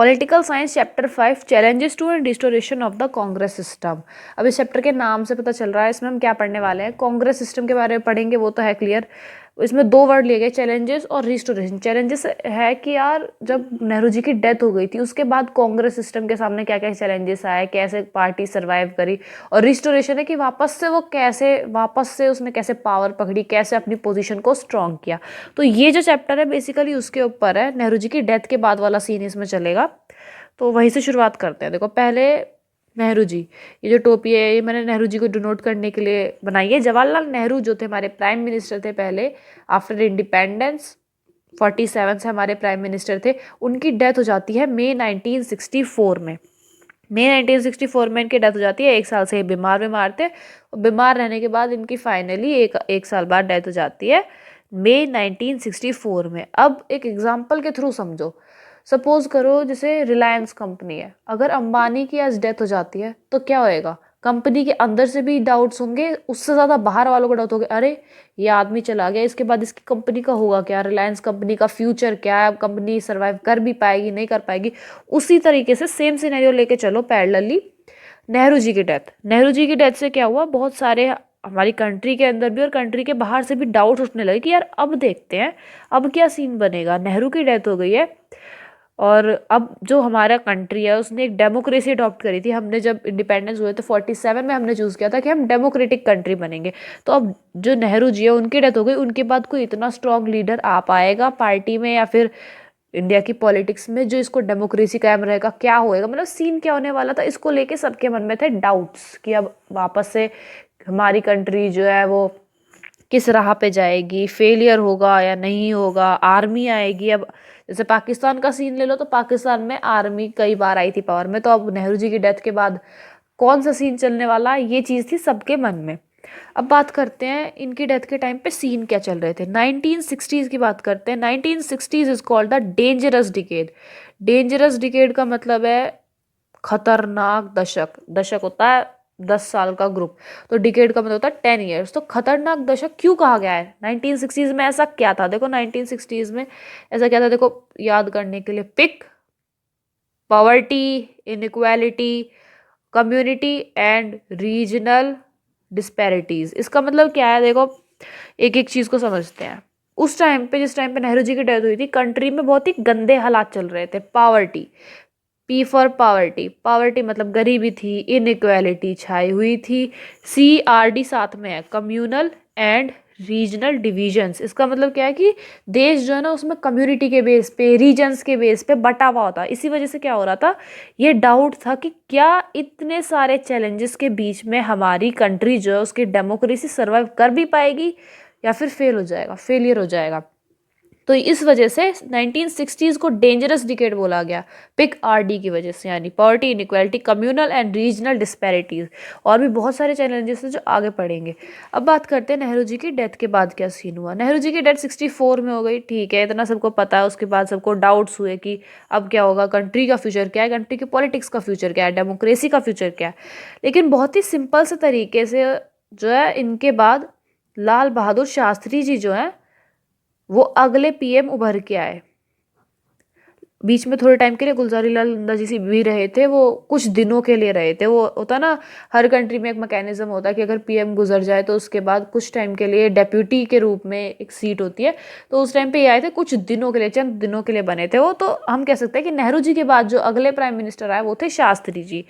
Political science chapter 5 challenges to and restoration of the Congress system. अब इस chapter के नाम से पता चल रहा है इसमें हम क्या पढ़ने वाले हैं। कांग्रेस सिस्टम के बारे में पढ़ेंगे, वो तो है क्लियर। इसमें दो वर्ड लिए गए, चैलेंजेस और रिस्टोरेशन। चैलेंजेस है कि यार जब नेहरू जी की डेथ हो गई थी उसके बाद कांग्रेस सिस्टम के सामने क्या क्या चैलेंजेस आए, कैसे पार्टी सर्वाइव करी। और रिस्टोरेशन है कि वापस से वो कैसे, वापस से उसने कैसे पावर पकड़ी, कैसे अपनी पोजीशन को स्ट्रांग किया। तो ये जो चैप्टर है बेसिकली उसके ऊपर है। नेहरू जी की डेथ के बाद वाला सीन इसमें चलेगा, तो वहीं से शुरुआत करते हैं। देखो पहले नेहरू जी, ये जो टोपी है ये मैंने नेहरू जी को डिनोट करने के लिए बनाई है। जवाहरलाल नेहरू जो थे हमारे प्राइम मिनिस्टर थे पहले, आफ्टर इंडिपेंडेंस 47 से हमारे प्राइम मिनिस्टर थे। उनकी डेथ हो जाती है मई 1964 में। मई 1964 में इनकी डेथ हो जाती है। एक साल से ये बीमार थे, और बीमार रहने के बाद इनकी फाइनली एक साल बाद डेथ हो जाती है मई 1964 में। अब एक एग्जाम्पल के थ्रू समझो। सपोज करो जैसे रिलायंस कंपनी है, अगर अंबानी की आज डेथ हो जाती है तो क्या होएगा? कंपनी के अंदर से भी डाउट्स होंगे, उससे ज़्यादा बाहर वालों को डाउट होंगे, अरे ये आदमी चला गया, इसके बाद इसकी कंपनी का होगा क्या, रिलायंस कंपनी का फ्यूचर क्या है, कंपनी सर्वाइव कर भी पाएगी नहीं कर पाएगी। उसी तरीके से सेम सिनेरियो लेके चलो पैरेलली। नेहरू जी की डेथ से क्या हुआ, बहुत सारे हमारी कंट्री के अंदर भी और कंट्री के बाहर से भी डाउट उठने लगे कि यार अब देखते हैं अब क्या सीन बनेगा। नेहरू की डेथ हो गई है और अब जो हमारा कंट्री है उसने एक डेमोक्रेसी अडॉप्ट करी थी। हमने जब इंडिपेंडेंस हुए तो 47 में हमने चूज़ किया था कि हम डेमोक्रेटिक कंट्री बनेंगे। तो अब जो नेहरू जी है उनकी डेथ हो गई, उनके बाद कोई इतना स्ट्रांग लीडर आ पाएगा पार्टी में या फिर इंडिया की पॉलिटिक्स में जो इसको डेमोक्रेसी कायम रहेगा, क्या होएगा, मतलब सीन क्या होने वाला था, इसको लेके सबके मन में थे डाउट्स कि अब वापस से हमारी कंट्री जो है वो किस राह पे जाएगी, फेलियर होगा या नहीं होगा, आर्मी आएगी। अब जैसे पाकिस्तान का सीन ले लो तो पाकिस्तान में आर्मी कई बार आई थी पावर में, तो अब नेहरू जी की डेथ के बाद कौन सा सीन चलने वाला, ये चीज़ थी सबके मन में। अब बात करते हैं इनकी डेथ के टाइम पे सीन क्या चल रहे थे। 1960s की बात करते हैं। 1960s is called the dangerous decade. Dangerous decade का मतलब है खतरनाक दशक। दशक होता है 10 साल का ग्रुप, तो डिकेड का मतलब होता है 10 ईयर्स। तो खतरनाक दशक क्यों कहा गया है? 1960s में ऐसा क्या था? देखो 1960s में ऐसा क्या था, देखो याद करने के लिए, pick, poverty, inequality, community and regional disparities. इसका मतलब क्या है? देखो एक एक चीज़ को समझते हैं। उस टाइम पे, जिस टाइम पे नेहरू जी की डेथ हुई थी, कंट्री में बहुत ही गंदे हालात चल रहे थे। Poverty, P for poverty, poverty मतलब गरीबी थी, इनइक्वालिटी छाई हुई थी। CRD साथ में है, कम्युनल एंड रीजनल डिविजन्स। इसका मतलब क्या है कि देश जो है ना उसमें कम्युनिटी के बेस पे, रीजन्स के बेस पे बटा हुआ होता है। इसी वजह से क्या हो रहा था, ये डाउट था कि क्या इतने सारे चैलेंजेस के बीच में हमारी कंट्री जो है उसकी डेमोक्रेसी सर्वाइव कर भी पाएगी या फिर फेल हो जाएगा, फेलियर हो जाएगा। तो इस वजह से 1960s को डेंजरस डिकेड बोला गया, पिक RD की वजह से, यानी poverty, inequality, communal and regional disparities. और भी बहुत सारे चैलेंजेस हैं जो आगे पढ़ेंगे। अब बात करते हैं नेहरू जी की डेथ के बाद क्या सीन हुआ। नेहरू जी की डेथ 64 में हो गई, ठीक है, इतना सबको पता है। उसके बाद सबको डाउट्स हुए कि अब क्या होगा, कंट्री का फ्यूचर क्या है, कंट्री की पॉलिटिक्स का फ्यूचर क्या है, डेमोक्रेसी का फ्यूचर क्या है। लेकिन बहुत ही सिंपल से तरीके से जो है इनके बाद लाल बहादुर शास्त्री जी जो है वो अगले PM उभर के आए। बीच में थोड़े टाइम के लिए गुलजारी लाल नंदा जी भी रहे थे, वो कुछ दिनों के लिए रहे थे। वो होता ना, हर कंट्री में एक मैकेनिज्म होता है कि अगर PM गुजर जाए तो उसके बाद कुछ टाइम के लिए डेप्यूटी के रूप में एक सीट होती है। तो उस टाइम पे ये आए थे, कुछ दिनों के लिए, चंद दिनों के लिए बने थे वो। तो हम कह सकते हैं कि नेहरू जी के बाद जो अगले प्राइम मिनिस्टर आए वो थे शास्त्री जी।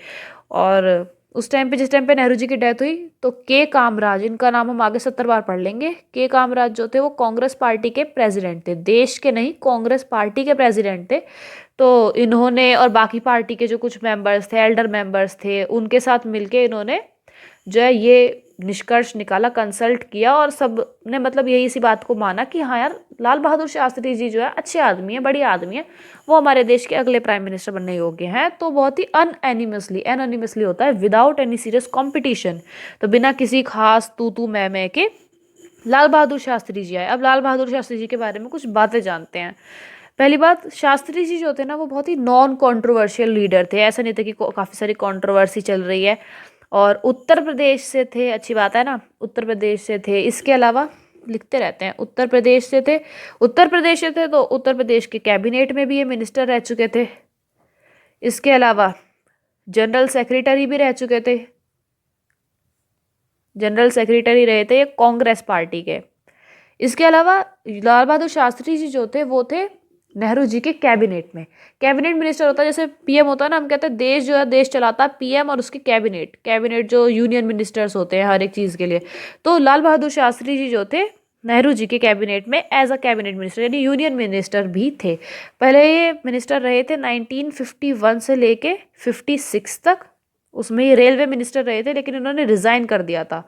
और उस टाइम पे, जिस टाइम पे नेहरू जी की डेथ हुई, तो के कामराज, इनका नाम हम आगे 70 बार पढ़ लेंगे। के कामराज जो थे वो कांग्रेस पार्टी के प्रेसिडेंट थे, देश के नहीं, कांग्रेस पार्टी के प्रेसिडेंट थे। तो इन्होंने और बाकी पार्टी के जो कुछ मेंबर्स थे, एल्डर मेंबर्स थे, उनके साथ मिलके इन्होंने जो है ये निष्कर्ष निकाला, कंसल्ट किया, और सब ने मतलब यही इसी बात को माना कि हाँ यार, लाल बहादुर शास्त्री जी जो है अच्छे आदमी है, बढ़िया आदमी है, वो हमारे देश के अगले प्राइम मिनिस्टर बनने योग्य हैं। तो बहुत ही एनोनिमसली होता है, विदाउट एनी सीरियस कंपटीशन। तो बिना किसी खास तू मैं के लाल बहादुर शास्त्री जी आए। अब लाल बहादुर शास्त्री जी के बारे में कुछ बातें जानते हैं। पहली बात, शास्त्री जी जो थे ना वो बहुत ही नॉन कॉन्ट्रोवर्शियल लीडर थे। ऐसा नहीं था कि काफ़ी सारी कंट्रोवर्सी चल रही है। और उत्तर प्रदेश से थे, अच्छी बात है ना, उत्तर प्रदेश से थे। इसके अलावा लिखते रहते हैं, उत्तर प्रदेश से थे। उत्तर प्रदेश से थे तो उत्तर प्रदेश के कैबिनेट में भी ये मिनिस्टर रह चुके थे। इसके अलावा जनरल सेक्रेटरी भी रह चुके थे, जनरल सेक्रेटरी रहे थे कांग्रेस पार्टी के। इसके अलावा लाल बहादुर शास्त्री जी जो थे वो थे नेहरू जी के कैबिनेट में। कैबिनेट मिनिस्टर होता है, जैसे पीएम होता है ना, हम कहते हैं देश जो है देश चलाता है पीएम और उसकी कैबिनेट, कैबिनेट जो यूनियन मिनिस्टर्स होते हैं हर एक चीज़ के लिए। तो लाल बहादुर शास्त्री जी जो थे नेहरू जी के कैबिनेट में एज अ कैबिनेट मिनिस्टर यानी यूनियन मिनिस्टर भी थे। पहले ये मिनिस्टर रहे थे 1951 से लेके 56 तक। उसमें ये रेलवे मिनिस्टर रहे थे, लेकिन इन्होंने रिजाइन कर दिया था।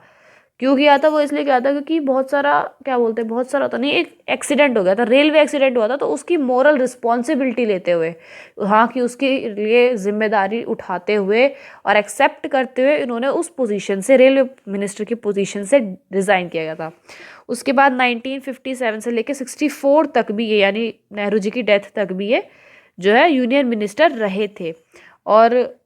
क्यों किया था? वो इसलिए किया था क्योंकि बहुत सारा, क्या बोलते हैं, बहुत सारा तो नहीं, एक एक्सीडेंट हो गया था, रेलवे एक्सीडेंट हुआ था, तो उसकी मोरल रिस्पॉन्सिबिलिटी लेते हुए, हाँ, कि उसके लिए जिम्मेदारी उठाते हुए और एक्सेप्ट करते हुए इन्होंने उस पोजीशन से, रेलवे मिनिस्टर की पोजीशन से रिज़ाइन किया गया था। उसके बाद 1957 से लेकर 64 तक भी ये, यानी नेहरू जी की डेथ तक भी ये जो है यूनियन मिनिस्टर रहे थे। और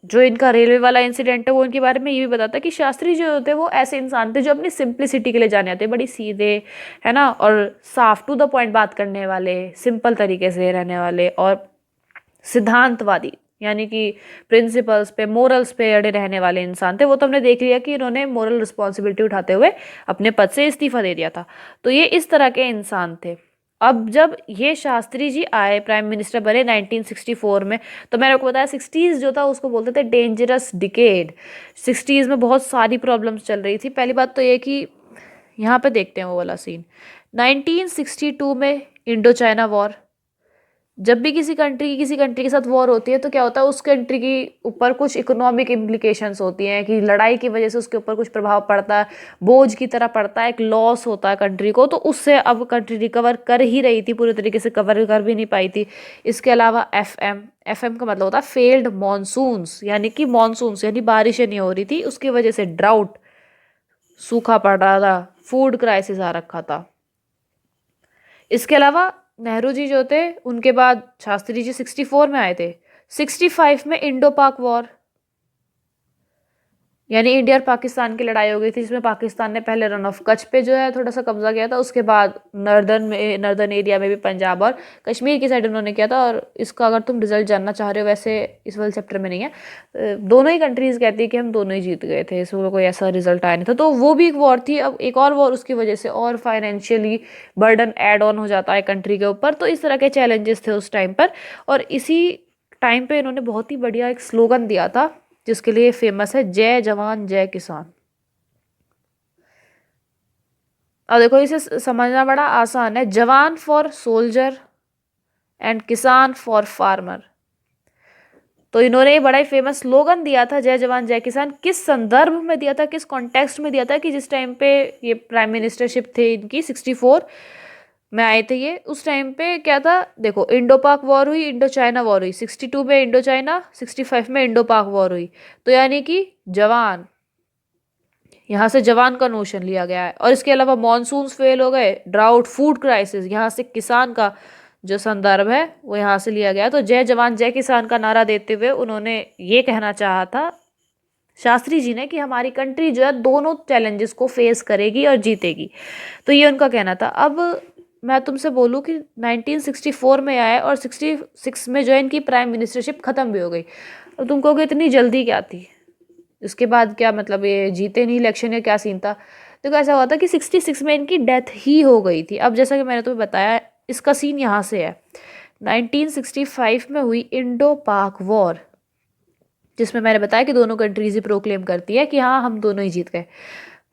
जो इनका रेलवे वाला इंसिडेंट है वो इनके बारे में ये भी बताता है कि शास्त्री जो होते हैं वो ऐसे इंसान थे जो अपनी सिंप्लिसिटी के लिए जाने जाते हैं, बड़ी सीधे, है ना, और साफ टू द पॉइंट बात करने वाले, सिंपल तरीके से रहने वाले और सिद्धांतवादी, यानी कि प्रिंसिपल्स पे, मोरल्स पे अड़े रहने वाले इंसान थे। वो तो हमने देख लिया कि इन्होंने मोरल रिस्पॉन्सिबिलिटी उठाते हुए अपने पद से इस्तीफा दे दिया था। तो ये इस तरह के इंसान थे। अब जब ये शास्त्री जी आए, प्राइम मिनिस्टर बने 1964 में, तो मैंने आपको बताया 60s जो था उसको बोलते थे डेंजरस डिकेड। 60s में बहुत सारी प्रॉब्लम्स चल रही थी। पहली बात तो ये कि यहाँ पे देखते हैं वो वाला सीन, 1962 में इंडो चाइना वॉर। जब भी किसी कंट्री के साथ वॉर होती है तो क्या होता है, उस कंट्री के ऊपर कुछ इकोनॉमिक इम्प्लीकेशंस होती हैं कि लड़ाई की वजह से उसके ऊपर कुछ प्रभाव पड़ता है, बोझ की तरह पड़ता है, एक लॉस होता है कंट्री को। तो उससे अब कंट्री रिकवर कर ही रही थी, पूरे तरीके से कवर कर भी नहीं पाई थी। इसके अलावा एफएम का मतलब होता है फेल्ड मॉनसून्स, यानी कि मॉनसून्स यानी बारिशें नहीं हो रही थी, उसकी वजह से ड्राउट, सूखा पड़ रहा था, फूड क्राइसिस आ रखा था। इसके अलावा नेहरू जी जो थे उनके बाद शास्त्री जी 64 में आए थे। 65 में इंडो पाक वॉर, यानी इंडिया और पाकिस्तान की लड़ाई हो गई थी, जिसमें पाकिस्तान ने पहले रन ऑफ कच्छ पे जो है थोड़ा सा कब्जा किया था, उसके बाद नर्दर्न एरिया में भी पंजाब और कश्मीर की साइड उन्होंने किया था। और इसका अगर तुम रिजल्ट जानना चाह रहे हो, वैसे इस वाले चैप्टर में नहीं है, दोनों ही कंट्रीज कहती है कि हम दोनों ही जीत गए थे, इसमें कोई ऐसा रिजल्ट आया नहीं था। तो वो भी एक वॉर थी। अब एक और वॉर उसकी वजह से और फाइनेंशियली बर्डन एड ऑन हो जाता है कंट्री के ऊपर। तो इस तरह के चैलेंजेस थे उस टाइम पर। और इसी टाइम पे इन्होंने बहुत ही बढ़िया एक स्लोगन दिया था जिसके लिए फेमस है, जय जवान जय किसान। अब देखो इसे समझना बड़ा आसान है, जवान फॉर सोल्जर एंड किसान फॉर फार्मर। तो इन्होंने एक बड़ा ही फेमस स्लोगन दिया था, जय जवान जय किसान। किस संदर्भ में दिया था, किस कॉन्टेक्स्ट में दिया था, कि जिस टाइम पे ये प्राइम मिनिस्टरशिप थे इनकी 64 में आए थे ये, उस टाइम पे क्या था, देखो इंडो पाक वॉर हुई, इंडो चाइना वॉर हुई, 62 में इंडो चाइना, 65 में इंडो पाक वॉर हुई। तो यानी कि जवान, यहाँ से जवान का नोशन लिया गया है। और इसके अलावा मॉनसून्स फेल हो गए, ड्राउट, फूड क्राइसिस, यहाँ से किसान का जो संदर्भ है वो यहाँ से लिया गया। तो जय जवान जय किसान का नारा देते हुए उन्होंने ये कहना चाहा था शास्त्री जी ने कि हमारी कंट्री जो है दोनों चैलेंजेस को फेस करेगी और जीतेगी। तो ये उनका कहना था। अब मैं तुमसे बोलूँ कि 1964 में आए और 66 में जो है इनकी प्राइम मिनिस्टरशिप ख़त्म भी हो गई। अब तुम कहोगे इतनी जल्दी क्या थी, इसके बाद क्या मतलब ये जीते नहीं इलेक्शन या क्या सीन था? देखो ऐसा हुआ था कि 66 में इनकी डेथ ही हो गई थी। अब जैसा कि मैंने तुम्हें बताया, इसका सीन यहाँ से है, 1965 में हुई इंडो पाक वॉर, जिसमें मैंने बताया कि दोनों कंट्रीज ही प्रोक्लेम करती है कि हाँ हम दोनों ही जीत गए,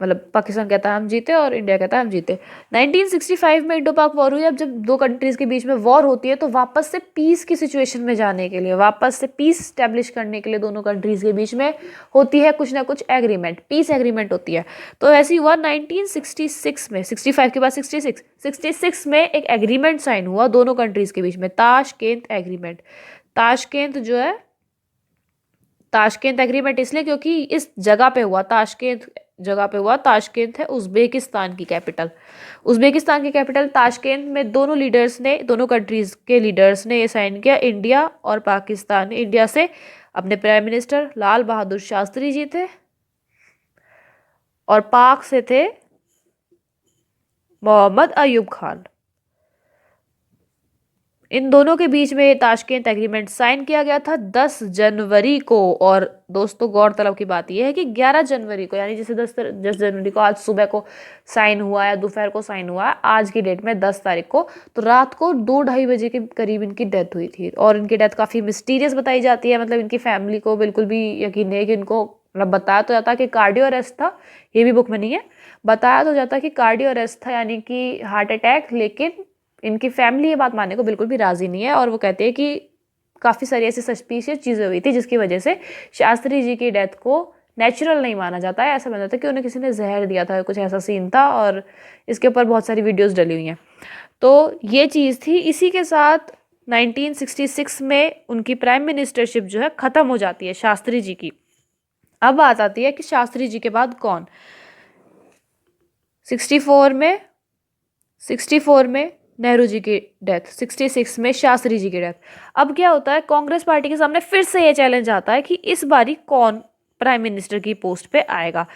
मतलब पाकिस्तान कहता है हम जीते और इंडिया कहता है हम जीते। 1965 में इंडो पाक वॉर हुई। अब जब दो कंट्रीज के बीच में वॉर होती है तो वापस से पीस की सिचुएशन में जाने के लिए, वापस से पीस स्टैब्लिश करने के लिए दोनों कंट्रीज के बीच में होती है कुछ ना कुछ एग्रीमेंट, पीस एग्रीमेंट होती है। तो ऐसी हुआ 1966 में, 65 के बाद 66 में एक एग्रीमेंट साइन हुआ दोनों कंट्रीज के बीच में, ताशकेंत एग्रीमेंट। ताशकेंत जो है, ताशकेंत एग्रीमेंट इसलिए क्योंकि इस जगह पे हुआ, ताशकेंत जगह पे हुआ। ताशकेंत है उज्बेकिस्तान की कैपिटल। उज्बेकिस्तान की कैपिटल ताशकेंत में दोनों लीडर्स ने, दोनों कंट्रीज के लीडर्स ने ये साइन किया। इंडिया और पाकिस्तान, इंडिया से अपने प्राइम मिनिस्टर लाल बहादुर शास्त्री जी थे और पाक से थे मोहम्मद अयूब खान। इन दोनों के बीच में ताशकंद एग्रीमेंट साइन किया गया था 10 जनवरी को। और दोस्तों गौरतलब की बात यह है कि 11 जनवरी को, यानी जैसे 10 जनवरी को आज सुबह को साइन हुआ है, दोपहर को साइन हुआ है, आज की डेट में 10 तारीख को, तो रात को 2-2:30 बजे के करीब इनकी डेथ हुई थी। और इनकी डेथ काफ़ी मिस्टीरियस बताई जाती है, मतलब इनकी फैमिली को बिल्कुल भी यकीन नहीं है कि इनको, मतलब बताया तो जाता कि कार्डियो अरेस्ट था, ये भी बुक में नहीं है, बताया तो जाता कि कार्डियो अरेस्ट था यानी कि हार्ट अटैक, लेकिन इनकी फैमिली ये बात मानने को बिल्कुल भी राजी नहीं है। और वो कहते हैं कि काफ़ी सारी ऐसी सस्पिशियस चीज़ें हुई थी जिसकी वजह से शास्त्री जी की डेथ को नेचुरल नहीं माना जाता है। ऐसा माना जाता है कि उन्हें किसी ने जहर दिया था, कुछ ऐसा सीन था, और इसके ऊपर बहुत सारी वीडियोस डली हुई हैं। तो ये चीज़ थी। इसी के साथ 1966 में उनकी प्राइम मिनिस्टरशिप जो है ख़त्म हो जाती है शास्त्री जी की। अब बात आती है कि शास्त्री जी के बाद कौन। 64 में नेहरू जी की डेथ, 66 में शास्त्री जी की डेथ। अब क्या होता है, कांग्रेस पार्टी के सामने फिर से ये चैलेंज आता है कि इस बारी कौन प्राइम मिनिस्टर की पोस्ट पे आएगा।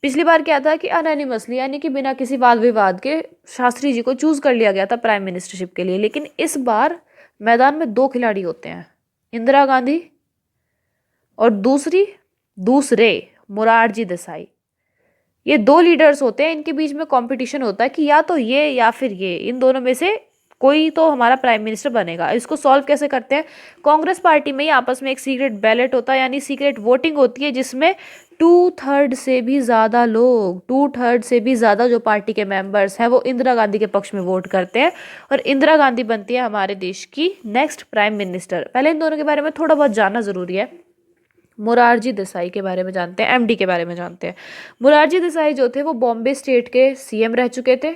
पिछली बार क्या था कि अनैनिमसली, यानी कि बिना किसी वाद विवाद के शास्त्री जी को चूज कर लिया गया था प्राइम मिनिस्टरशिप के लिए। लेकिन इस बार मैदान में 2 खिलाड़ी होते हैं, इंदिरा गांधी और दूसरे मोरारजी देसाई। ये 2 लीडर्स होते हैं, इनके बीच में कंपटीशन होता है कि या तो ये या फिर ये, इन दोनों में से कोई तो हमारा प्राइम मिनिस्टर बनेगा। इसको सॉल्व कैसे करते हैं, कांग्रेस पार्टी में ही आपस में एक सीक्रेट बैलेट होता है, यानी सीक्रेट वोटिंग होती है, जिसमें 2/3 से भी ज़्यादा लोग, 2/3 से भी ज़्यादा जो पार्टी के मेंबर्स हैं वो इंदिरा गांधी के पक्ष में वोट करते हैं, और इंदिरा गांधी बनती है हमारे देश की नेक्स्ट प्राइम मिनिस्टर। पहले इन दोनों के बारे में थोड़ा बहुत जानना ज़रूरी है। मोरारजी देसाई के बारे में जानते हैं, एमडी के बारे में जानते हैं। मोरारजी देसाई जो थे वो बॉम्बे स्टेट के सीएम रह चुके थे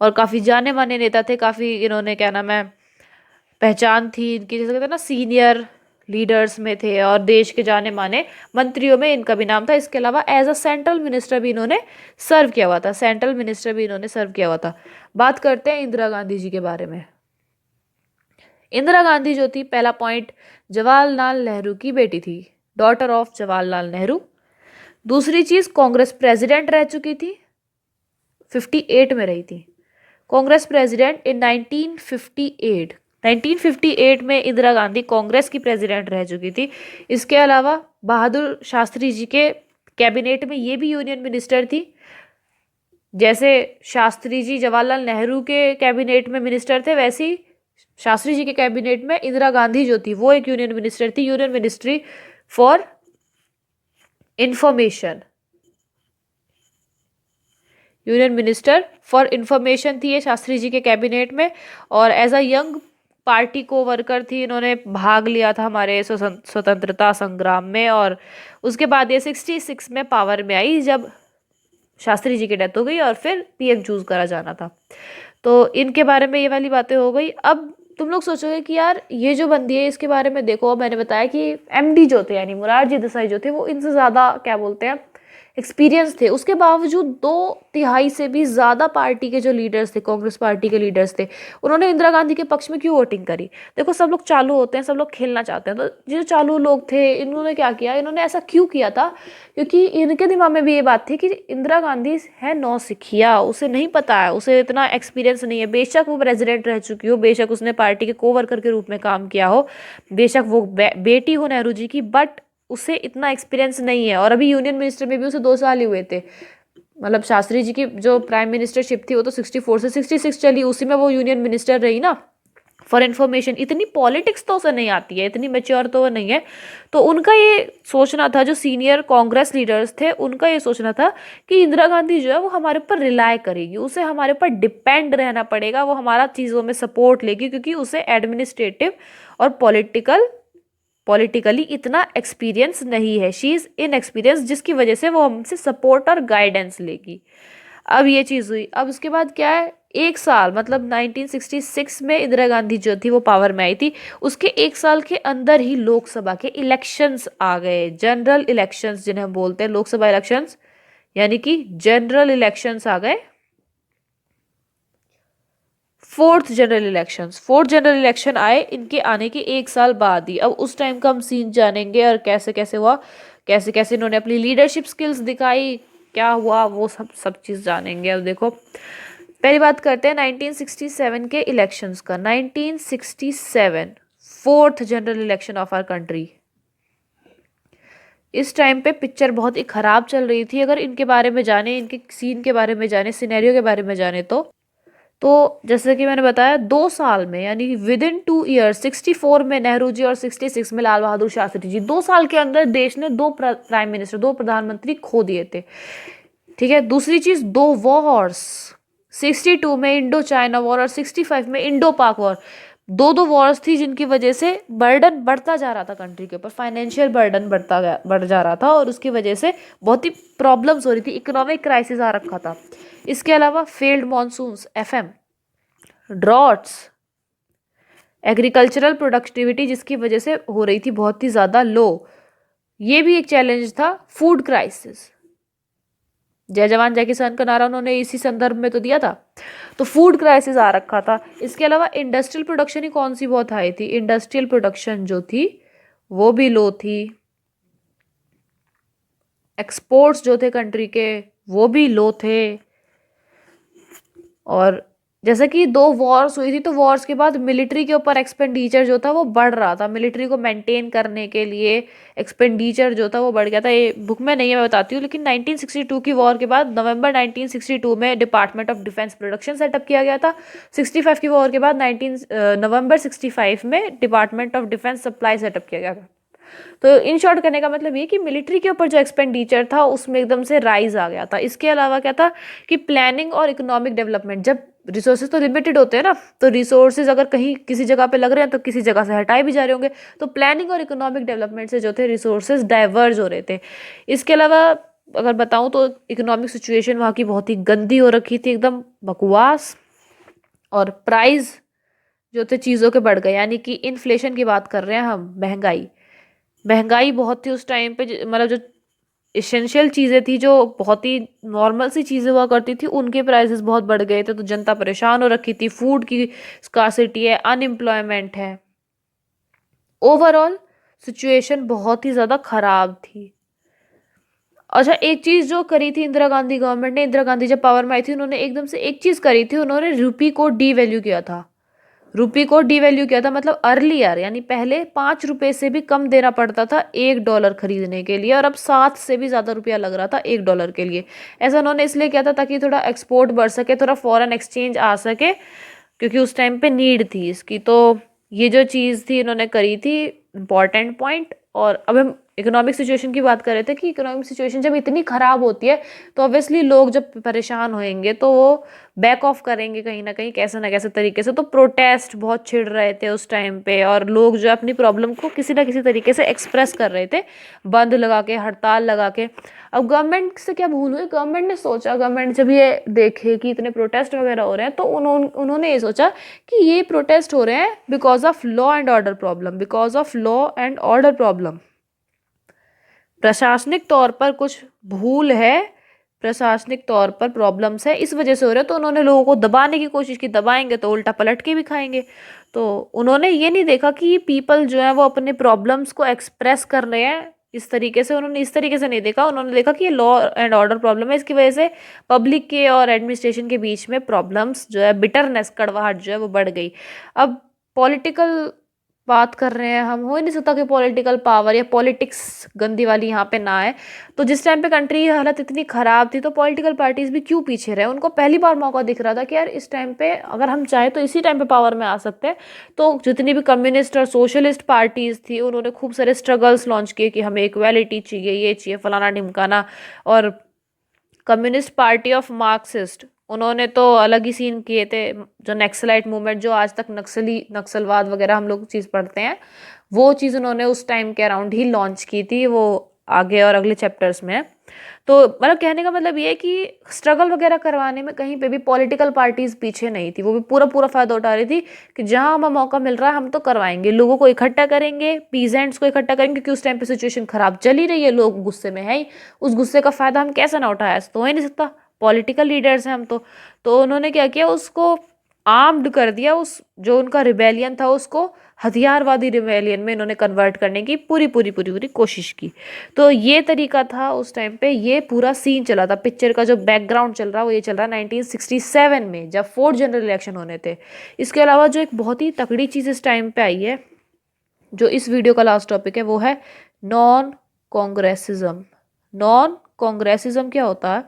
और काफ़ी जाने माने नेता थे। काफ़ी इन्होंने, क्या नाम है, पहचान थी इनकी, जैसे कहते हैं ना, सीनियर लीडर्स में थे और देश के जाने माने मंत्रियों में इनका भी नाम था। इसके अलावा एज अ सेंट्रल मिनिस्टर भी इन्होंने सर्व किया हुआ था, सेंट्रल मिनिस्टर भी इन्होंने सर्व किया हुआ था। बात करते हैं इंदिरा गांधी जी के बारे में। इंदिरा गांधी जो थी, पहला पॉइंट, जवाहरलाल नेहरू की बेटी थी, डॉटर ऑफ जवाहरलाल नेहरू। दूसरी चीज, कांग्रेस प्रेसिडेंट रह चुकी थी, 58 में रही थी कांग्रेस प्रेसिडेंट इन 1958। 1958 में इंदिरा गांधी कांग्रेस की प्रेसिडेंट रह चुकी थी। इसके अलावा बहादुर शास्त्री जी के कैबिनेट में ये भी यूनियन मिनिस्टर थी। जैसे शास्त्री जी जवाहरलाल नेहरू के कैबिनेट में मिनिस्टर थे, वैसे ही शास्त्री जी के कैबिनेट में इंदिरा गांधी जो थी वो एक यूनियन मिनिस्टर थी, union ministry for information, union minister for information थी ये शास्त्री जी के कैबिनेट में। और एज अ यंग पार्टी को वर्कर थी, इन्होंने भाग लिया था हमारे स्वतंत्रता संग्राम में। और उसके बाद ये 66 में पावर में आई जब शास्त्री जी की डेथ हो गई और फिर पीएम चूज करा जाना था। तो इनके बारे में ये वाली बातें हो गई। अब तुम लोग सोचोगे कि यार ये जो बंदी है इसके बारे में देखो, मैंने बताया कि एमडी जो थे यानी मोरारजी देसाई जो थे वो इनसे ज़्यादा, क्या बोलते हैं, एक्सपीरियंस थे। उसके बावजूद 2/3 से भी ज़्यादा पार्टी के जो लीडर्स थे, कांग्रेस पार्टी के लीडर्स थे, उन्होंने इंदिरा गांधी के पक्ष में क्यों वोटिंग करी। देखो, सब लोग चालू होते हैं, सब लोग खेलना चाहते हैं। तो जो चालू लोग थे, इन्होंने क्या किया, इन्होंने ऐसा क्यों किया था, क्योंकि इनके दिमाग में भी ये बात थी कि इंदिरा गांधी है नौसिखिया, उसे नहीं पता है, उसे इतना एक्सपीरियंस नहीं है। बेशक वो प्रेसिडेंट रह चुकी हो, बेशक उसने पार्टी के कोवर्कर के रूप में काम किया हो, बेशक वो बेटी हो नेहरू जी की, बट उसे इतना एक्सपीरियंस नहीं है। और अभी यूनियन मिनिस्टर में भी उसे 2 साल ही हुए थे। मतलब शास्त्री जी की जो प्राइम मिनिस्टरशिप थी वो तो 64 से 66 चली, उसी में वो यूनियन मिनिस्टर रही ना। फॉर इन्फॉर्मेशन, इतनी पॉलिटिक्स तो उसे नहीं आती है, इतनी मेच्योर तो वो नहीं है। तो उनका ये सोचना था, जो सीनियर कांग्रेस लीडर्स थे उनका ये सोचना था कि इंदिरा गांधी जो है वो हमारे ऊपर रिलाय करेगी, उसे हमारे ऊपर डिपेंड रहना पड़ेगा, वो हमारा चीज़ों में सपोर्ट लेगी, क्योंकि उसे एडमिनिस्ट्रेटिव और पॉलिटिकली इतना एक्सपीरियंस नहीं है। शी इज़ इनएक्सपीरियंस, जिसकी वजह से वो हमसे सपोर्ट और गाइडेंस लेगी। अब ये चीज़ हुई। अब उसके बाद क्या है, 1 साल, मतलब 1966 में इंदिरा गांधी जो थी वो पावर में आई थी, उसके 1 साल के अंदर ही लोकसभा के इलेक्शंस आ गए, जनरल इलेक्शंस जिन्हें हम बोलते हैं, लोकसभा इलेक्शंस यानी कि जनरल इलेक्शंस आ गए। फोर्थ जनरल इलेक्शन आए इनके आने के 1 साल बाद ही। अब उस टाइम का हम सीन जानेंगे और कैसे कैसे हुआ, कैसे कैसे इन्होंने अपनी लीडरशिप स्किल्स दिखाई, क्या हुआ, वो सब चीज़ जानेंगे। अब देखो, पहली बात करते हैं 1967 के इलेक्शंस का। 1967 fourth general election of our country. इस टाइम पे पिक्चर बहुत ही ख़राब चल रही थी। अगर इनके बारे में जाने, इनके सीन के बारे में जाने, सिनेरियो के बारे में जाने तो जैसे कि मैंने बताया 2 साल में, यानी विद इन 2 ईयर्स, 64 में नेहरू जी और 66 में लाल बहादुर शास्त्री जी, 2 साल के अंदर देश ने 2 प्राइम मिनिस्टर, 2 प्रधानमंत्री खो दिए थे। ठीक है। दूसरी चीज़, 2 वॉर्स, 62 में इंडो चाइना वॉर और 65 में इंडो पाक वॉर। दो वॉर्स थी जिनकी वजह से बर्डन बढ़ता जा रहा था कंट्री के ऊपर, फाइनेंशियल बर्डन बढ़ जा रहा था और उसकी वजह से बहुत ही प्रॉब्लम्स हो रही थी, इकोनॉमिक क्राइसिस आ रखा था। इसके अलावा failed monsoons, FM, droughts, agricultural productivity जिसकी वजह से हो रही थी बहुत ही ज़्यादा लो, ये भी एक चैलेंज था। फूड क्राइसिस, जय जवान जय किसान का नारा उन्होंने इसी संदर्भ में तो दिया था। तो फूड क्राइसिस आ रखा था। इसके अलावा इंडस्ट्रियल प्रोडक्शन ही कौन सी बहुत हाई थी, इंडस्ट्रियल प्रोडक्शन जो थी वो भी लो थी। एक्सपोर्ट्स जो थे कंट्री के वो भी लो थे। और जैसे कि 2 वॉर्स हुई थी तो वॉर्स के बाद मिलिट्री के ऊपर एक्सपेंडिचर जो था वो बढ़ रहा था। मिलिट्री को मेंटेन करने के लिए एक्सपेंडिचर जो था वो बढ़ गया था। ये बुक में नहीं है, मैं बताती हूँ। लेकिन 1962 की वॉर के बाद नवंबर 1962 में department of defence production setup किया गया था। 65 की वॉर के बाद नवंबर 65 में department of defence supply setup किया गया था। तो इन शॉर्ट करने का मतलब ये कि मिलिट्री के ऊपर जो एक्सपेंडिचर था उसमें एकदम से राइज आ गया था। इसके अलावा क्या था कि प्लानिंग और इकोनॉमिक डेवलपमेंट, जब रिसोर्सेज तो लिमिटेड होते हैं ना, तो रिसोर्सेज अगर कहीं किसी जगह पे लग रहे हैं तो किसी जगह से हटाए भी जा रहे होंगे, तो प्लानिंग और इकोनॉमिक डेवलपमेंट से जो थे रिसोर्सेज डाइवर्ज हो रहे थे। इसके अलावा अगर बताऊं तो इकोनॉमिक सिचुएशन वहाँ की बहुत ही गंदी हो रखी थी, एकदम बकवास। और प्राइस जो थे चीज़ों के बढ़ गए, यानी कि इन्फ्लेशन की बात कर रहे हैं हम, महंगाई बहुत थी उस टाइम पे। मतलब जो इसेंशियल चीज़ें थी, जो बहुत ही नॉर्मल सी चीज़ें हुआ करती थी, उनके प्राइसेस बहुत बढ़ गए थे। तो जनता परेशान हो रखी थी। फूड की स्कार्सिटी है, अनएम्प्लॉयमेंट है, ओवरऑल सिचुएशन बहुत ही ज़्यादा ख़राब थी। अच्छा, एक चीज़ जो करी थी इंदिरा गांधी गवर्नमेंट ने, इंदिरा गांधी जब पावर में आई थी, उन्होंने एकदम से एक चीज़ करी थी, उन्होंने रुपी को डीवैल्यू किया था। रुपी को डीवैल्यू किया था मतलब अर्लियर, यानी पहले 5 रुपए से भी कम देना पड़ता था $1 खरीदने के लिए, और अब 7 से भी ज़्यादा रुपया लग रहा था $1 के लिए। ऐसा उन्होंने इसलिए किया था ताकि थोड़ा एक्सपोर्ट बढ़ सके, थोड़ा फॉरेन एक्सचेंज आ सके, क्योंकि उस टाइम पे नीड थी इसकी। तो ये जो चीज़ थी इन्होंने करी थी, इम्पॉर्टेंट पॉइंट। और अब हम इकोनॉमिक सिचुएशन की बात कर रहे थे कि इकोनॉमिक सिचुएशन जब इतनी ख़राब होती है तो ऑब्वियसली लोग जब परेशान होंगे तो वो बैक ऑफ करेंगे कहीं ना कहीं, कैसे ना कैसे तरीके से। तो प्रोटेस्ट बहुत छिड़ रहे थे उस टाइम पे, और लोग जो अपनी प्रॉब्लम को किसी ना किसी तरीके से एक्सप्रेस कर रहे थे, बंद लगा के, हड़ताल लगा के। अब गवर्नमेंट से क्या भूल हुई, गवर्नमेंट ने सोचा, गवर्नमेंट जब ये देखे कि इतने प्रोटेस्ट वगैरह हो रहे हैं, तो उन्होंने ये सोचा कि ये प्रोटेस्ट हो रहे हैं because of law and order problem, because of law and order problem. प्रशासनिक तौर पर कुछ भूल है, प्रशासनिक तौर पर प्रॉब्लम्स है, इस वजह से हो रहा है। तो उन्होंने लोगों को दबाने की कोशिश की, दबाएंगे तो उल्टा पलट के भी खाएंगे। तो उन्होंने ये नहीं देखा कि पीपल जो है वो अपने प्रॉब्लम्स को एक्सप्रेस कर रहे हैं इस तरीके से, उन्होंने इस तरीके से नहीं देखा। उन्होंने देखा कि ये लॉ एंड ऑर्डर प्रॉब्लम है, इसकी वजह से पब्लिक के और एडमिनिस्ट्रेशन के बीच में प्रॉब्लम्स जो है, बिटरनेस, कड़वाहट जो है वो बढ़ गई। अब पॉलिटिकल बात कर रहे हैं हम, हो ही नहीं सकता कि पॉलिटिकल पावर या पॉलिटिक्स गंदी वाली यहाँ पे ना आए। तो जिस टाइम पे कंट्री की हालत इतनी ख़राब थी तो पॉलिटिकल पार्टीज भी क्यों पीछे रहे, उनको पहली बार मौका दिख रहा था कि यार इस टाइम पे अगर हम चाहें तो इसी टाइम पे पावर में आ सकते हैं। तो जितनी भी कम्युनिस्ट और सोशलिस्ट पार्टीज थी उन्होंने खूब सारे स्ट्रगल्स लॉन्च किए कि हमें इक्वालिटी चाहिए, ये चाहिए, फलाना ढिमकाना। और कम्युनिस्ट पार्टी ऑफ मार्क्सिस्ट, उन्होंने तो अलग ही सीन किए थे। जो नक्सलाइट मूवमेंट, जो आज तक नक्सलवाद वगैरह हम लोग चीज़ पढ़ते हैं, वो चीज़ उन्होंने उस टाइम के अराउंड ही लॉन्च की थी। वो आगे और अगले चैप्टर्स में है। तो मतलब कहने का मतलब ये है कि स्ट्रगल वगैरह करवाने में कहीं पे भी पॉलिटिकल पार्टीज पीछे नहीं थी, वो भी पूरा पूरा फायदा उठा रही थी कि जहां हमें मौका मिल रहा है हम तो करवाएंगे, लोगों को इकट्ठा करेंगे, पीजेंट्स को इकट्ठा करेंगे, क्योंकि उस टाइम पे सिचुएशन खराब चल ही रही है, लोग गुस्से में है ही। उस गुस्से का फायदा हम कैसे ना उठाया, तो हो ही नहीं सकता, पॉलिटिकल लीडर्स हैं हम तो उन्होंने क्या किया, उसको आर्म्ड कर दिया, उस जो उनका रिबेलियन था उसको हथियारवादी रिबेलियन में इन्होंने कन्वर्ट करने की पूरी कोशिश की। तो ये तरीका था उस टाइम पे, ये पूरा सीन चला था, पिक्चर का जो बैकग्राउंड चल रहा है वो ये चल रहा है 1967 में, जब 4th जनरल इलेक्शन होने थे। इसके अलावा जो एक बहुत ही तकड़ी चीज़ इस टाइम पे आई है, जो इस वीडियो का लास्ट टॉपिक है, वो है नॉन कांग्रेसिज्म। नॉन कांग्रेसिज्म क्या होता है?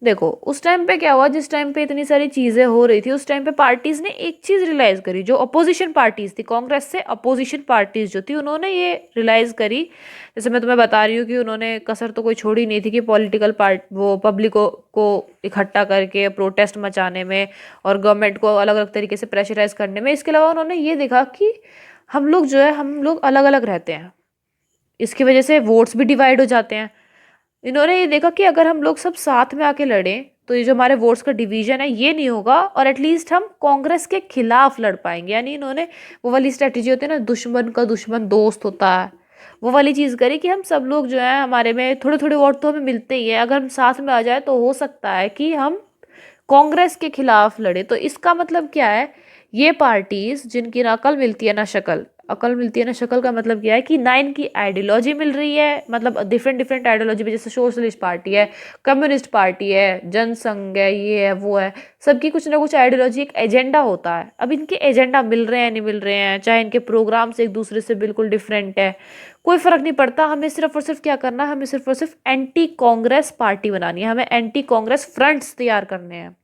देखो उस टाइम पे क्या हुआ, जिस टाइम पे इतनी सारी चीजें हो रही थी, उस टाइम पे पार्टीज ने एक चीज रियलाइज करी, जो अपोजिशन पार्टीज थी, कांग्रेस से अपोजिशन पार्टीज जो थी, उन्होंने ये रियलाइज करी, जैसे मैं तुम्हें बता रही हूँ कि उन्होंने कसर तो कोई छोड़ी नहीं थी कि पॉलिटिकल पार्ट वो पब्लिक को इकट्ठा करके प्रोटेस्ट मचाने में और गवर्नमेंट को अलग अलग तरीके से प्रेशराइज करने में। इसके अलावा उन्होंने ये देखा कि हम लोग जो है, हम लोग अलग अलग रहते हैं, इसकी वजह से वोट्स भी डिवाइड हो जाते हैं। इन्होंने ये देखा कि अगर हम लोग सब साथ में आके लड़ें तो ये जो हमारे वोट्स का डिवीजन है ये नहीं होगा, और एटलीस्ट हम कांग्रेस के खिलाफ लड़ पाएंगे। यानी इन्होंने वो वाली स्ट्रेटेजी होती है ना, दुश्मन का दुश्मन दोस्त होता है, वो वाली चीज़ करी कि हम सब लोग जो है, हमारे में थोड़े थोड़े वोट तो हमें मिलते ही है, अगर हम साथ में आ जाए तो हो सकता है कि हम कांग्रेस के खिलाफ लड़े। तो इसका मतलब क्या है, ये पार्टीज जिनकी ना अकल मिलती है ना शक्ल, अकल मिलती है ना शक्ल का मतलब क्या है कि ना इनकी आइडियोलॉजी मिल रही है, मतलब डिफरेंट डिफरेंट आइडियोलॉजी में, जैसे सोशलिस्ट पार्टी है, कम्युनिस्ट पार्टी है, जनसंघ है, ये है वो है, सबकी कुछ ना कुछ आइडियोलॉजी, एक एजेंडा होता है। अब इनके एजेंडा मिल रहे हैं नहीं मिल रहे हैं, चाहे इनके प्रोग्राम्स एक दूसरे से बिल्कुल डिफरेंट है, कोई फर्क नहीं पड़ता, हमें सिर्फ और सिर्फ क्या करना है, हमें सिर्फ और सिर्फ एंटी कांग्रेस पार्टी बनानी है, हमें एंटी कांग्रेस फ्रंट्स तैयार करने हैं।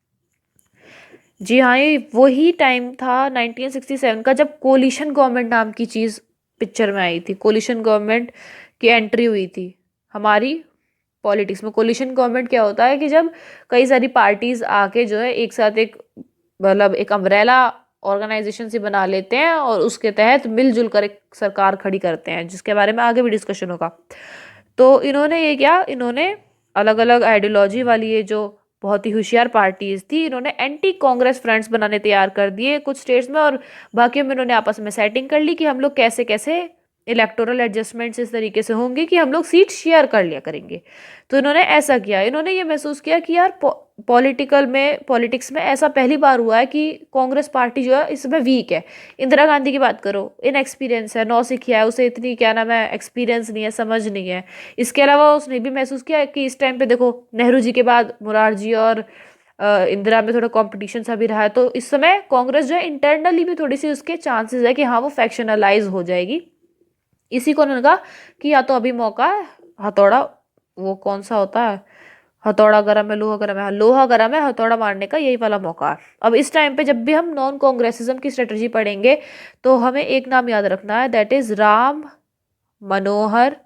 जी हाँ, ये वही टाइम था 1967 का जब कोलिशन गवर्नमेंट नाम की चीज़ पिक्चर में आई थी। कोलिशन गवर्नमेंट की एंट्री हुई थी हमारी पॉलिटिक्स में। कोलिशन गवर्नमेंट क्या होता है कि जब कई सारी पार्टीज आके जो है एक साथ एक, मतलब एक अम्ब्रेला ऑर्गेनाइजेशन से बना लेते हैं और उसके तहत मिलजुल कर एक सरकार खड़ी करते हैं, जिसके बारे में आगे भी डिस्कशन होगा। तो इन्होंने ये क्या, इन्होंने अलग अलग आइडियोलॉजी वाली ये जो बहुत ही होशियार पार्टीज थी, इन्होंने एंटी कांग्रेस फ्रंट्स बनाने तैयार कर दिए कुछ स्टेट्स में, और बाकियों में इन्होंने आपस में सेटिंग कर ली कि हम लोग कैसे कैसे इलेक्टोरल एडजस्टमेंट्स इस तरीके से होंगे कि हम लोग सीट शेयर कर लिया करेंगे। तो इन्होंने ऐसा किया, इन्होंने ये महसूस किया कि यार पॉलिटिक्स में ऐसा पहली बार हुआ है कि कांग्रेस पार्टी जो है इसमें वीक है। इंदिरा गांधी की बात करो, इनएक्सपीरियंस है, नौसिखिया है, उसे इतनी क्या नाम है एक्सपीरियंस नहीं है, समझ नहीं है। इसके अलावा उसने भी महसूस किया कि इस टाइम पे देखो, नेहरू जी के बाद मुरारजी और इंदिरा में थोड़ा कंपटीशन सा भी रहा है, तो इस समय कांग्रेस जो है इंटरनली भी थोड़ी सी उसके चांसेस है कि हाँ वो फैक्शनलाइज हो जाएगी। इसी को उन्होंने कहा कि या तो अभी मौका है, हथौड़ा, वो कौन सा होता है, हथौड़ा गरम है लोहा गरम है, लोहा गरम है, हथौड़ा मारने का यही वाला मौका है। अब इस टाइम पे जब भी हम नॉन कांग्रेसिज्म की स्ट्रेटजी पढ़ेंगे तो हमें एक नाम याद रखना है, दैट इज राम मनोहर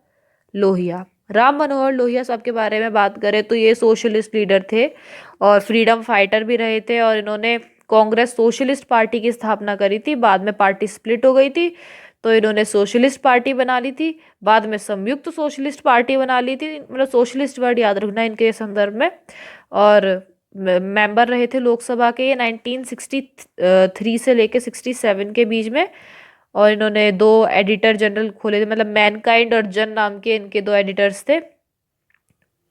लोहिया। राम मनोहर लोहिया साहब के बारे में बात करें तो ये सोशलिस्ट लीडर थे और फ्रीडम फाइटर भी रहे थे, और इन्होंने कांग्रेस सोशलिस्ट पार्टी की स्थापना करी थी। बाद में पार्टी स्प्लिट हो गई थी तो इन्होंने सोशलिस्ट पार्टी बना ली थी, बाद में संयुक्त सोशलिस्ट पार्टी बना ली थी, मतलब सोशलिस्ट वर्ड याद रखना इनके संदर्भ में। और मेंबर रहे थे लोकसभा के ये 1963 से लेके 67 के बीच में। और इन्होंने दो एडिटर जनरल खोले थे, मतलब मैनकाइंड और जन नाम के इनके दो एडिटर्स थे,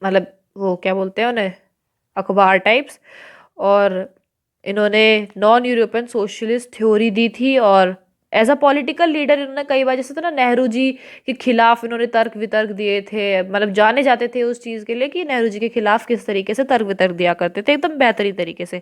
मतलब वो क्या बोलते हैं उन्हें, अखबार टाइप्स। और इन्होंने नॉन यूरोपियन सोशलिस्ट थ्योरी दी थी, और एज अ पॉलिटिकल लीडर इन्होंने कई बार, जैसे था ना नेहरू जी के खिलाफ इन्होंने तर्क वितर्क दिए थे, मतलब जाने जाते थे उस चीज़ के लिए कि नेहरू जी के खिलाफ किस तरीके से तर्क वितर्क दिया करते थे, एकदम बेहतरीन तरीके से।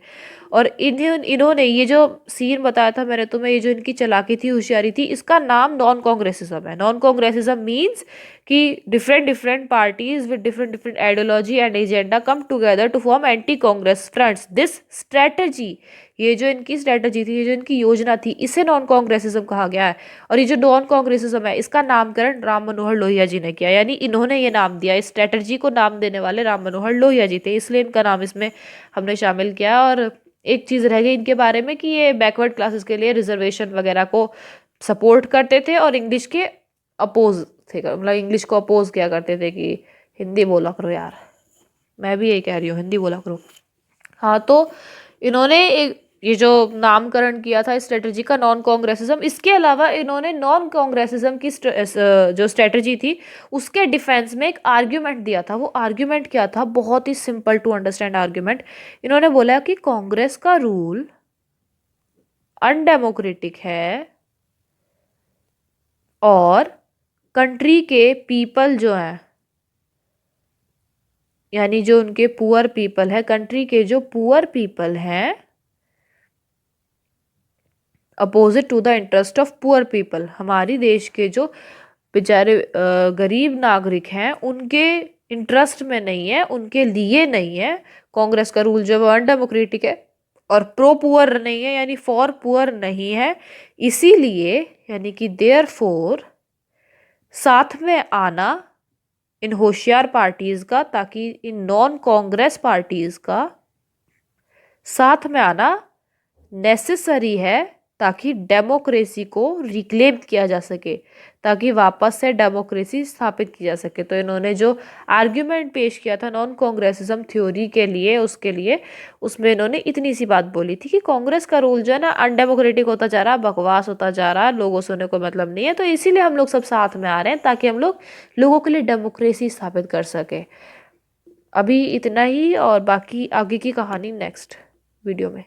और इन्होंने ये जो सीन बताया था मैंने तुम्हें, ये जो इनकी चालाकी थी, होशियारी थी, इसका नाम नॉन कांग्रेसिज्म है। नॉन कांग्रेसिज्म मीन्स कि different different parties with different different ideology and agenda come together to form anti Congress fronts. This strategy, ये जो इनकी स्ट्रेटजी थी, ये जो इनकी योजना थी, इसे नॉन कांग्रेसिज्म कहा गया है। और ये जो नॉन कांग्रेसिज्म है, इसका नामकरण राम मनोहर लोहिया जी ने किया, यानी इन्होंने ये नाम दिया, इस स्ट्रेटजी को नाम देने वाले राम मनोहर लोहिया जी थे, इसलिए इनका नाम इसमें हमने शामिल किया। और एक चीज़ रह गई इनके बारे में कि ये बैकवर्ड क्लासेस के लिए रिजर्वेशन वगैरह को सपोर्ट करते थे और इंग्लिश के अपोज थे, मतलब इंग्लिश को अपोज किया करते थे कि हिंदी बोला करो यार, मैं भी यही कह रही हूँ, हिंदी बोला करो। हाँ, तो इन्होंने एक ये जो नामकरण किया था स्ट्रेटजी का नॉन कांग्रेसिज्म, इसके अलावा इन्होंने नॉन कांग्रेसिज्म की जो स्ट्रेटजी थी उसके डिफेंस में एक आर्ग्यूमेंट दिया था। वो आर्ग्यूमेंट क्या था? बहुत ही सिंपल टू अंडरस्टैंड आर्ग्यूमेंट। इन्होंने बोला कि कांग्रेस का रूल अनडेमोक्रेटिक है और कंट्री के पीपल जो हैं, यानी जो उनके पुअर पीपल है, कंट्री के जो पुअर पीपल हैं, opposite to the interest of poor people, हमारी देश के जो बेचारे गरीब नागरिक हैं उनके इंटरेस्ट में नहीं है, उनके लिए नहीं है। कांग्रेस का रूल जो है अनडेमोक्रेटिक है और प्रो पुअर नहीं है, यानी फॉर पुअर नहीं है। इसीलिए यानी कि देयरफॉर साथ में आना इन होशियार पार्टीज का, ताकि इन नॉन कांग्रेस पार्टीज का साथ में आना नेसेसरी है, ताकि डेमोक्रेसी को रिक्लेम किया जा सके, ताकि वापस से डेमोक्रेसी स्थापित की जा सके। तो इन्होंने जो आर्ग्यूमेंट पेश किया था नॉन कांग्रेसिज्म थ्योरी के लिए, उसके लिए उसमें इन्होंने इतनी सी बात बोली थी कि कांग्रेस का रूल जो है ना अनडेमोक्रेटिक होता जा रहा, बकवास होता जा रहा, लोगों से उन्हें कोई मतलब नहीं है, तो इसीलिए हम लोग सब साथ में आ रहे हैं ताकि हम लोग लोगों के लिए डेमोक्रेसी स्थापित कर सके। अभी इतना ही, और बाकी आगे की कहानी नेक्स्ट वीडियो में।